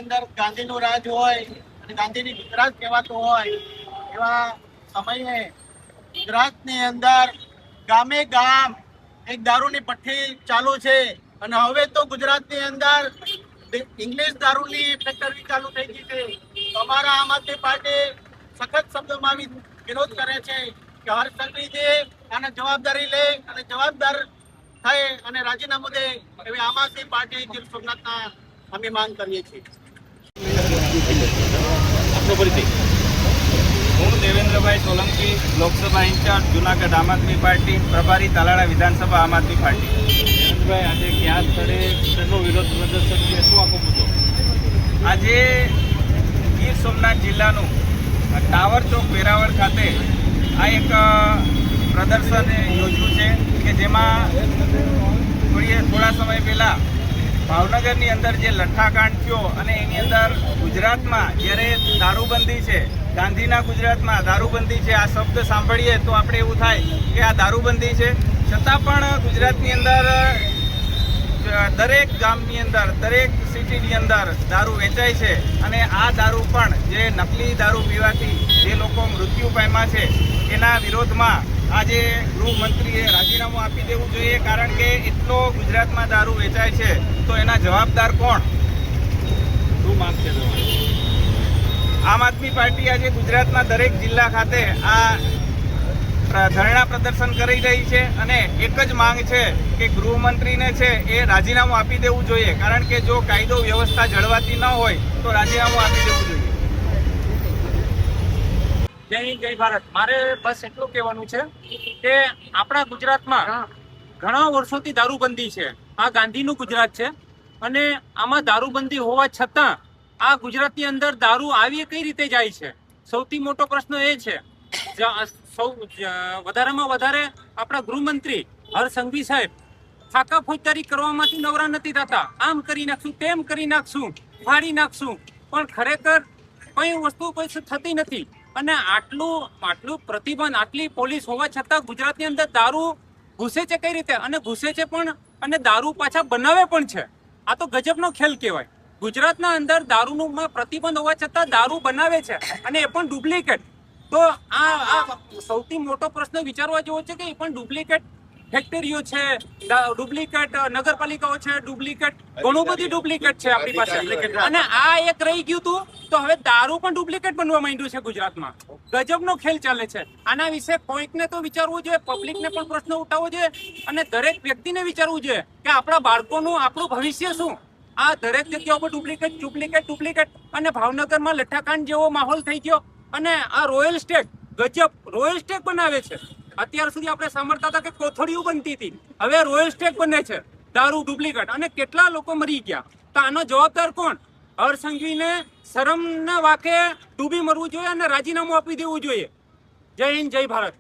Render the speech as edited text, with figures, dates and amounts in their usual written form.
અંદર ગાંધીનું રાજ હોય અને ગાંધીની ગુજરાત કહેવાતું હોય એવા સમયે ગુજરાતની અંદર ગામે ગામ એક દારૂની પઠ્ઠી ચાલુ છે અને હવે તો ગુજરાતની અંદર ઇંગ્લિશ દારૂની ફેક્ટરી ચાલુ થઈ ગઈ છે. અમારા આમ આદમી પાર્ટી સખત શબ્દોમાં વિરોધ કરે છે કે હર્ષ સંઘવીજી આને જવાબદારી લે અને જવાબદાર થાય અને રાજીનામું દે એવી આમ આદમી પાર્ટી ગીર સોમનાથના અમે માંગ કરીએ છીએ. આપનો પરિચય? હું દેવેન્દ્રભાઈ સોલંકી, લોકસભા ઇન્ચાર્જ જુનાગઢ આમ આદમી પાર્ટી, પ્રભારી તાલાળા વિધાનસભા આમ આદમી પાર્ટી. દેવેન્દ્રભાઈ, આજે કયા સ્થળે શેનો વિરોધ પ્રદર્શન છે, શું આખો મુદ્દો? આજે ગીર સોમનાથ જિલ્લાનું ટાવર ચોક વેરાવળ ખાતે આ એક પ્રદર્શન યોજ્યું છે કે જેમાં થોડા સમય પહેલાં ભાવનગરની અંદર જે લઠ્ઠાકાંડ થયો અને એની અંદર ગુજરાતમાં જ્યારે દારૂબંધી છે, ગાંધીના ગુજરાતમાં દારૂબંધી છે, આ શબ્દ સાંભળીએ તો આપણે એવું થાય કે આ દારૂબંધી છે. છતાં પણ ગુજરાતની અંદર દરેક ગામની અંદર, દરેક સિટીની અંદર દારૂ વેચાય છે અને આ દારૂ પણ જે નકલી દારૂ પીવાથી જે લોકો મૃત્યુ પામ્યા છે એના વિરોધમાં આજે ગૃહમંત્રીએ રાજીનામું આપી દેવું જોઈએ, કારણ કે એટલો ગુજરાતમાં દારૂ વેચાય છે તો એના જવાબદાર કોણ? શું માંગ છે તમારી? આમ આદમી પાર્ટી આજે ગુજરાતના દરેક જિલ્લા ખાતે આ ધરણા પ્રદર્શન કરી રહી છે અને એક જ માંગ છે કે ગૃહમંત્રીને છે એ રાજીનામું આપી દેવું જોઈએ, કારણ કે જો કાયદો વ્યવસ્થા જળવાતી ન હોય તો રાજીનામું આપી દેવું જોઈએ. જય હિન્દ, જય ભારત. મારે બસ એટલું કહેવાનું છે કે આપણા ગુજરાતમાં ઘણા વર્ષોથી દારૂબંધી છે. આ ગાંધીનું ગુજરાત છે અને આમાં દારૂબંધી હોવા છતાં આ ગુજરાતની અંદર દારૂ આવી કઈ રીતે જાય છે? સૌથી મોટો પ્રશ્ન એ છે. વધારેમાં વધારે આપણા ગૃહમંત્રી હર્ષ સંઘવી સાહેબ ફાકા ફોજદારી કરવામાંથી નવરા નથી થતા. આમ કરી નાખશું, તેમ કરી નાખશું, ફાડી નાખશું, પણ ખરેખર કઈ વસ્તુ કોઈ થતી નથી. અને આટલું પ્રતિબંધ, આટલી પોલીસ હોવા છતાં ગુજરાતની અંદર દારૂ ઘૂસે છે કઈ રીતે? અને ઘૂસે છે પણ અને દારૂ પાછા બનાવે પણ છે. આ તો ગજબનો ખેલ કહેવાય. ગુજરાતના અંદર દારૂનું પ્રતિબંધ હોવા છતાં દારૂ બનાવે છે અને એ પણ ડુપ્લિકેટ. તો આ સૌથી મોટો પ્રશ્ન વિચારવા જેવો છે કે એ પણ ડુપ્લિકેટ ફેક્ટરીઓ છે, ડુપ્લિકેટ નગરપાલિકાઓ છે, ડુપ્લિકેટ ઘણું બધું ડુપ્લિકેટ છે આપણી પાસે. અને આ એક રહી ગયું હતું તો હવે દારૂ પણ ડુપ્લિકેટ બનવા માંડ્યું છે ગુજરાતમાં. ગજબનો ખેલ ચાલે છે. આના વિશે કોઈકને તો વિચારવું જોઈએ, પબ્લિકને પણ પ્રશ્ન ઉઠાવવો જોઈએ અને દરેક વ્યક્તિને વિચારવું જોઈએ કે આપણા બાળકોનું, આપણું ભવિષ્ય શું? આ દરેક જગ્યા ઉપર ડુપ્લિકેટ ડુપ્લિકેટ ડુપ્લિકેટ અને ભાવનગરમાં લઠ્ઠાકાંડ જેવો માહોલ થઈ ગયો. અને આ રોયલ સ્ટેક, ગજબ રોયલ સ્ટેક બનાવે છે. અત્યાર સુધી આપણે સાંભળતા હતા કે કોથળીઓ બનતી હતી, હવે રોયલ સ્ટેક બને છે દારૂ ડુપ્લિકેટ. અને કેટલા લોકો મરી ગયા. તો આનો જવાબદાર કોણ? હર્ષ સંઘવીને શરમના વાકે ડૂબી મરવું જોઈએ અને રાજીનામું આપી દેવું જોઈએ. જય હિન્દ, જય ભારત.